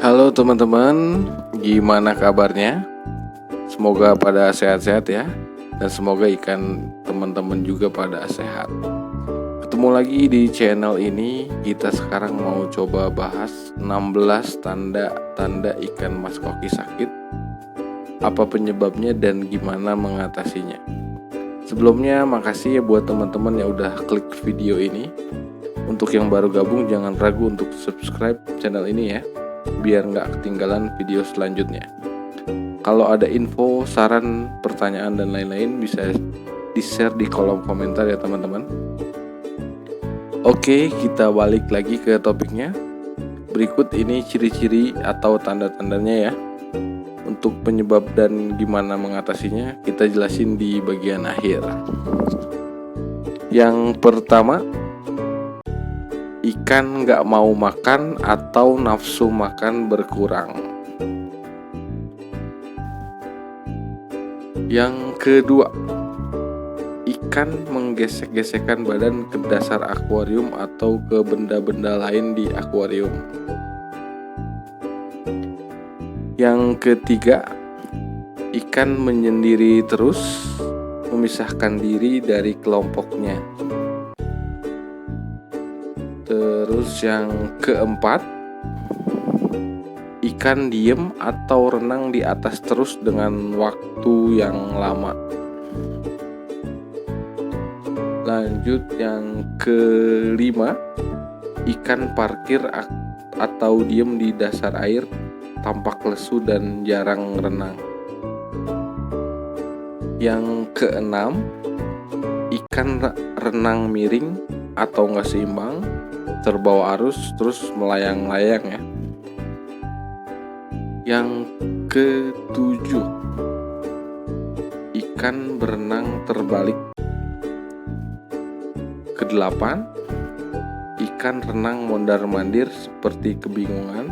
Halo teman-teman, gimana kabarnya? Semoga pada sehat-sehat ya. Dan semoga ikan teman-teman juga pada sehat. Ketemu lagi di channel ini. Kita sekarang mau coba bahas 16 tanda-tanda ikan mas koki sakit. Apa penyebabnya dan gimana mengatasinya. Sebelumnya makasih ya buat teman-teman yang udah klik video ini. Untuk yang baru gabung jangan ragu untuk subscribe channel ini ya, biar nggak ketinggalan video selanjutnya. Kalau ada info, saran, pertanyaan dan lain-lain bisa di-share di kolom komentar ya teman-teman. Oke, kita balik lagi ke topiknya. Berikut ini ciri-ciri atau tanda-tandanya ya. Untuk penyebab dan gimana mengatasinya kita jelasin di bagian akhir. Yang pertama, ikan nggak mau makan atau nafsu makan berkurang. Yang kedua, ikan menggesek-gesekkan badan ke dasar akuarium atau ke benda-benda lain di akuarium. Yang ketiga, ikan menyendiri terus, memisahkan diri dari kelompoknya. Terus yang keempat, ikan diem atau renang di atas terus dengan waktu yang lama. Lanjut yang kelima, ikan parkir atau diem di dasar air, tampak lesu dan jarang renang. Yang keenam, ikan renang miring atau nggak seimbang, terbawa arus terus melayang-layang ya. Yang ketujuh, ikan berenang terbalik. Kedelapan, ikan renang mondar-mandir seperti kebingungan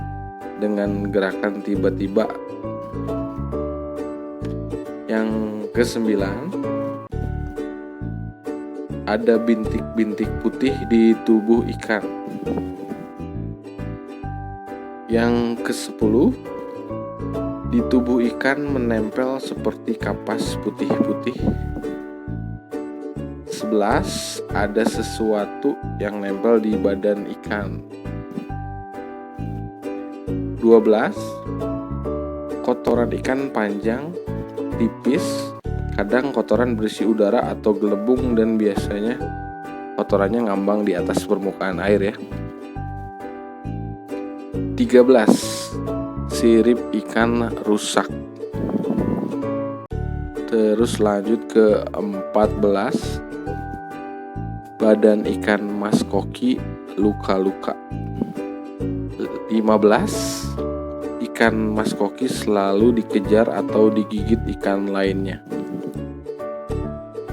dengan gerakan tiba-tiba. Yang kesembilan, ada bintik-bintik putih di tubuh ikan. Yang ke-10, di tubuh ikan menempel seperti kapas putih-putih. 11, ada sesuatu yang nempel di badan ikan. 12, kotoran ikan panjang, tipis, kadang kotoran berisi udara atau gelembung dan biasanya kotorannya ngambang di atas permukaan air ya. 13, sirip ikan rusak. Terus lanjut ke 14, badan ikan mas koki luka-luka. 15, ikan mas koki selalu dikejar atau digigit ikan lainnya.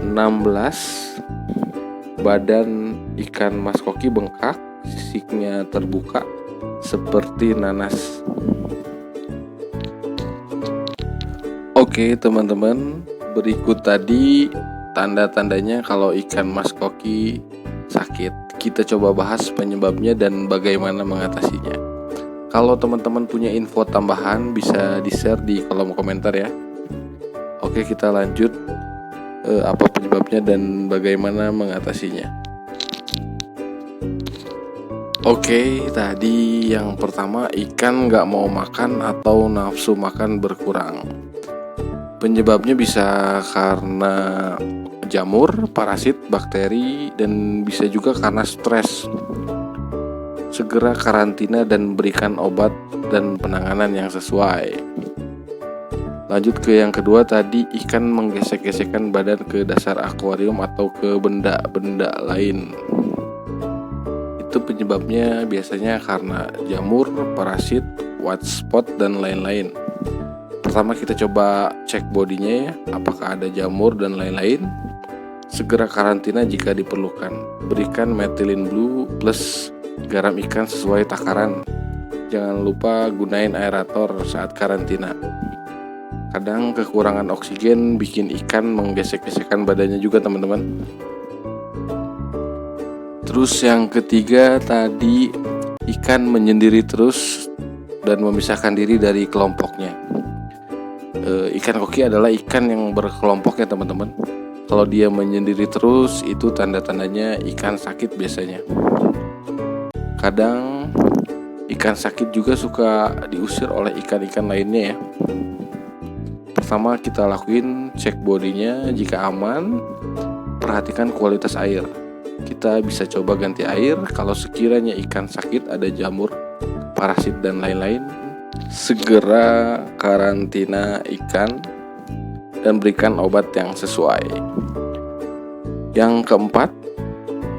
16, badan ikan mas koki bengkak, sisiknya terbuka seperti nanas. Oke teman-teman, berikut tadi tanda-tandanya kalau ikan mas koki sakit. Kita coba bahas penyebabnya dan bagaimana mengatasinya. Kalau teman-teman punya info tambahan bisa di-share di kolom komentar ya. Oke, kita lanjut. Apa penyebabnya dan bagaimana mengatasinya. Oke, tadi yang pertama, ikan nggak mau makan atau nafsu makan berkurang. Penyebabnya bisa karena jamur, parasit, bakteri, dan bisa juga karena stres. Segera karantina dan berikan obat dan penanganan yang sesuai. Lanjut ke yang kedua tadi, ikan menggesek-gesekkan badan ke dasar akuarium atau ke benda-benda lain. Itu penyebabnya biasanya karena jamur, parasit, white spot, dan lain-lain. Pertama kita coba cek bodinya ya, apakah ada jamur dan lain-lain. Segera karantina jika diperlukan. Berikan methylene blue plus garam ikan sesuai takaran. Jangan lupa gunain aerator saat karantina. Kadang kekurangan oksigen bikin ikan menggesek-gesekkan badannya juga teman-teman. Terus yang ketiga tadi, ikan menyendiri terus dan memisahkan diri dari kelompoknya. Ikan koki adalah ikan yang berkelompok ya teman-teman. Kalau dia menyendiri terus, itu tanda-tandanya ikan sakit biasanya. Kadang ikan sakit juga suka diusir oleh ikan-ikan lainnya ya. Pertama kita lakuin cek bodinya, jika aman, perhatikan kualitas air. Kita bisa coba ganti air. Kalau sekiranya ikan sakit, ada jamur, parasit dan lain-lain, segera karantina ikan dan berikan obat yang sesuai. Yang keempat,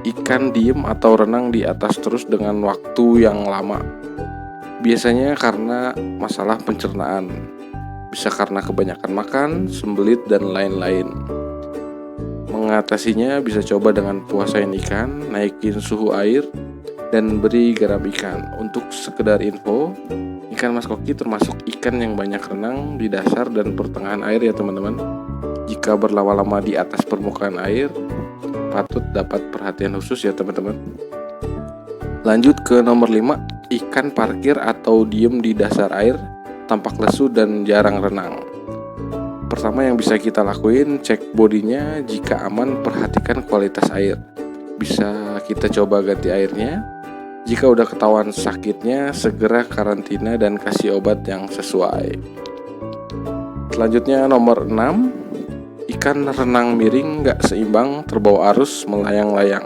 ikan diem atau renang di atas terus dengan waktu yang lama. Biasanya karena masalah pencernaan, bisa karena kebanyakan makan, sembelit dan lain-lain. Mengatasinya bisa coba dengan puasain ikan, naikin suhu air, dan beri garam ikan. Untuk sekedar info, ikan mas koki termasuk ikan yang banyak renang di dasar dan pertengahan air ya teman-teman. Jika berlama-lama di atas permukaan air, patut dapat perhatian khusus ya teman-teman. Lanjut ke nomor 5, ikan parkir atau diem di dasar air, tampak lesu dan jarang renang. Pertama yang bisa kita lakuin, cek bodinya, jika aman perhatikan kualitas air. Bisa kita coba ganti airnya. Jika udah ketahuan sakitnya, segera karantina dan kasih obat yang sesuai. Selanjutnya nomor 6, ikan renang miring gak seimbang, terbawa arus, melayang-layang.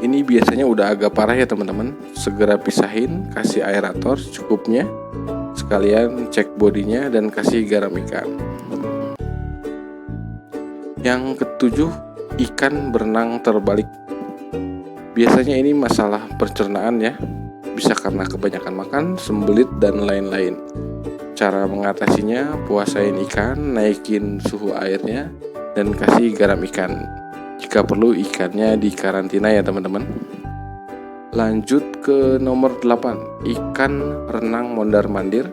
Ini biasanya udah agak parah ya teman-teman. Segera pisahin, kasih aerator cukupnya, sekalian cek bodinya dan kasih garam ikan. Yang ketujuh, ikan berenang terbalik. Biasanya ini masalah pencernaan ya, bisa karena kebanyakan makan, sembelit dan lain-lain. Cara mengatasinya, puasain ikan, naikin suhu airnya, dan kasih garam ikan. Jika perlu ikannya dikarantina ya teman-teman. Lanjut ke nomor 8, ikan renang mondar-mandir,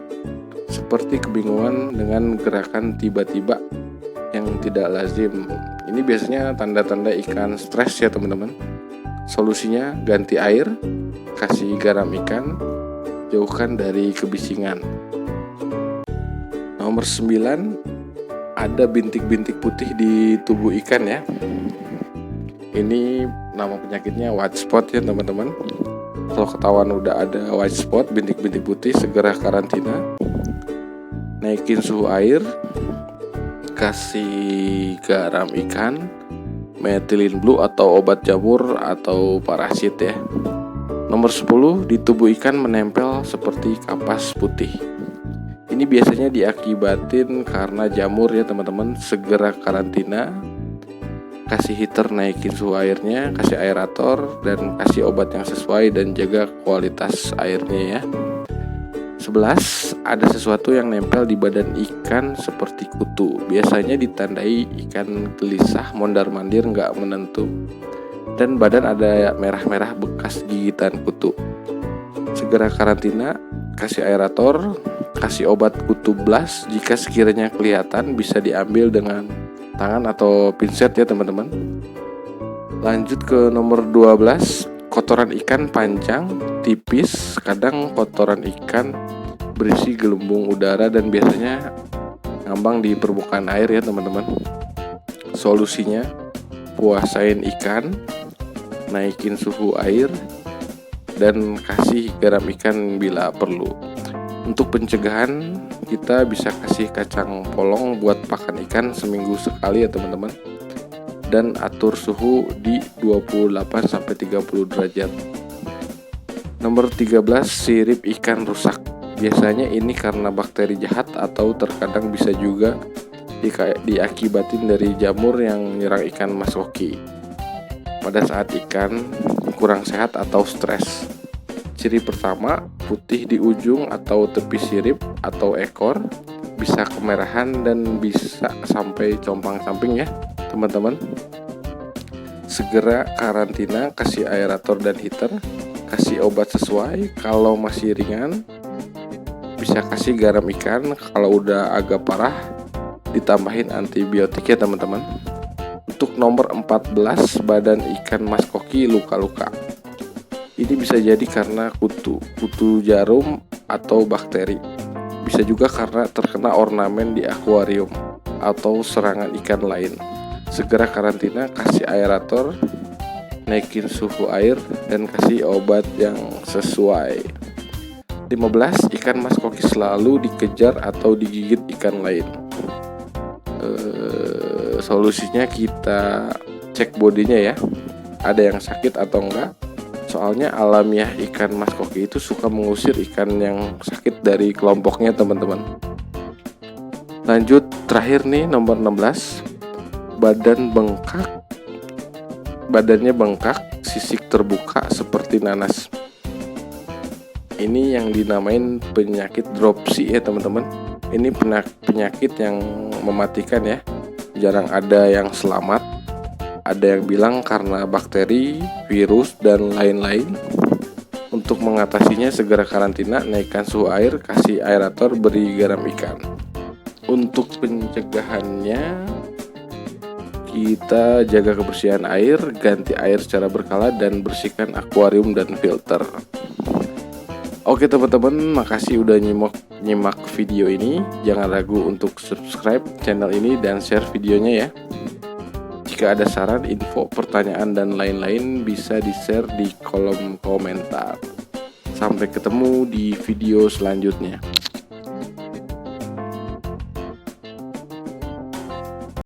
seperti kebingungan dengan gerakan tiba-tiba yang tidak lazim. Ini biasanya tanda-tanda ikan stres ya teman-teman. Solusinya ganti air, kasih garam ikan, jauhkan dari kebisingan. Nomor 9, ada bintik-bintik putih di tubuh ikan ya. Ini nama penyakitnya white spot ya teman-teman. Kalau ketahuan udah ada white spot, bintik-bintik putih, segera karantina. Naikin suhu air, kasih garam ikan, methylene blue atau obat jamur atau parasit ya. Nomor 10, di tubuh ikan menempel seperti kapas putih. Ini biasanya diakibatin karena jamur ya teman-teman. Segera karantina, kasih heater, naikin suhu airnya, kasih aerator, dan kasih obat yang sesuai dan jaga kualitas airnya ya. 11, ada sesuatu yang nempel di badan ikan seperti kutu. Biasanya ditandai ikan gelisah, mondar-mandir, nggak menentu, dan badan ada merah-merah bekas gigitan kutu. Segera karantina, kasih aerator, kasih obat kutu blast. Jika sekiranya kelihatan, bisa diambil dengan tangan atau pinset ya teman-teman. Lanjut ke nomor 12, kotoran ikan panjang, tipis. Kadang kotoran ikan berisi gelembung udara dan biasanya ngambang di permukaan air ya teman-teman. Solusinya, puasain ikan, naikin suhu air, dan kasih garam ikan bila perlu. Untuk pencegahan, kita bisa kasih kacang polong buat pakan ikan seminggu sekali ya teman-teman. Dan atur suhu di 28-30 derajat. Nomor 13, sirip ikan rusak. Biasanya ini karena bakteri jahat atau terkadang bisa juga diakibatin dari jamur yang menyerang ikan mas koki pada saat ikan kurang sehat atau stres. Ciri pertama, putih di ujung atau tepi sirip atau ekor, bisa kemerahan dan bisa sampai compang samping ya teman-teman. Segera karantina, kasih aerator dan heater, kasih obat sesuai. Kalau masih ringan, bisa kasih garam ikan. Kalau udah agak parah, ditambahin antibiotik ya teman-teman. Untuk nomor 14, badan ikan mas koki luka-luka. Ini bisa jadi karena kutu jarum atau bakteri. Bisa juga karena terkena ornamen di akuarium atau serangan ikan lain. Segera karantina, kasih aerator, naikin suhu air, dan kasih obat yang sesuai. 15. Ikan mas koki selalu dikejar atau digigit ikan lain. Solusinya kita cek bodinya ya, ada yang sakit atau enggak. Soalnya alamiah ikan mas koki itu suka mengusir ikan yang sakit dari kelompoknya teman-teman. Lanjut terakhir nih, nomor 16. Badannya bengkak, sisik terbuka seperti nanas. Ini yang dinamain penyakit dropsy ya teman-teman. Ini penyakit yang mematikan ya. Jarang ada yang selamat. Ada yang bilang karena bakteri, virus, dan lain-lain. Untuk mengatasinya segera karantina, naikkan suhu air, kasih aerator, beri garam ikan. Untuk pencegahannya, kita jaga kebersihan air, ganti air secara berkala, dan bersihkan akuarium dan filter. Oke teman-teman, makasih udah nyimak video ini. Jangan ragu untuk subscribe channel ini dan share videonya ya. Jika ada saran, info, pertanyaan, dan lain-lain bisa di-share di kolom komentar. Sampai ketemu di video selanjutnya.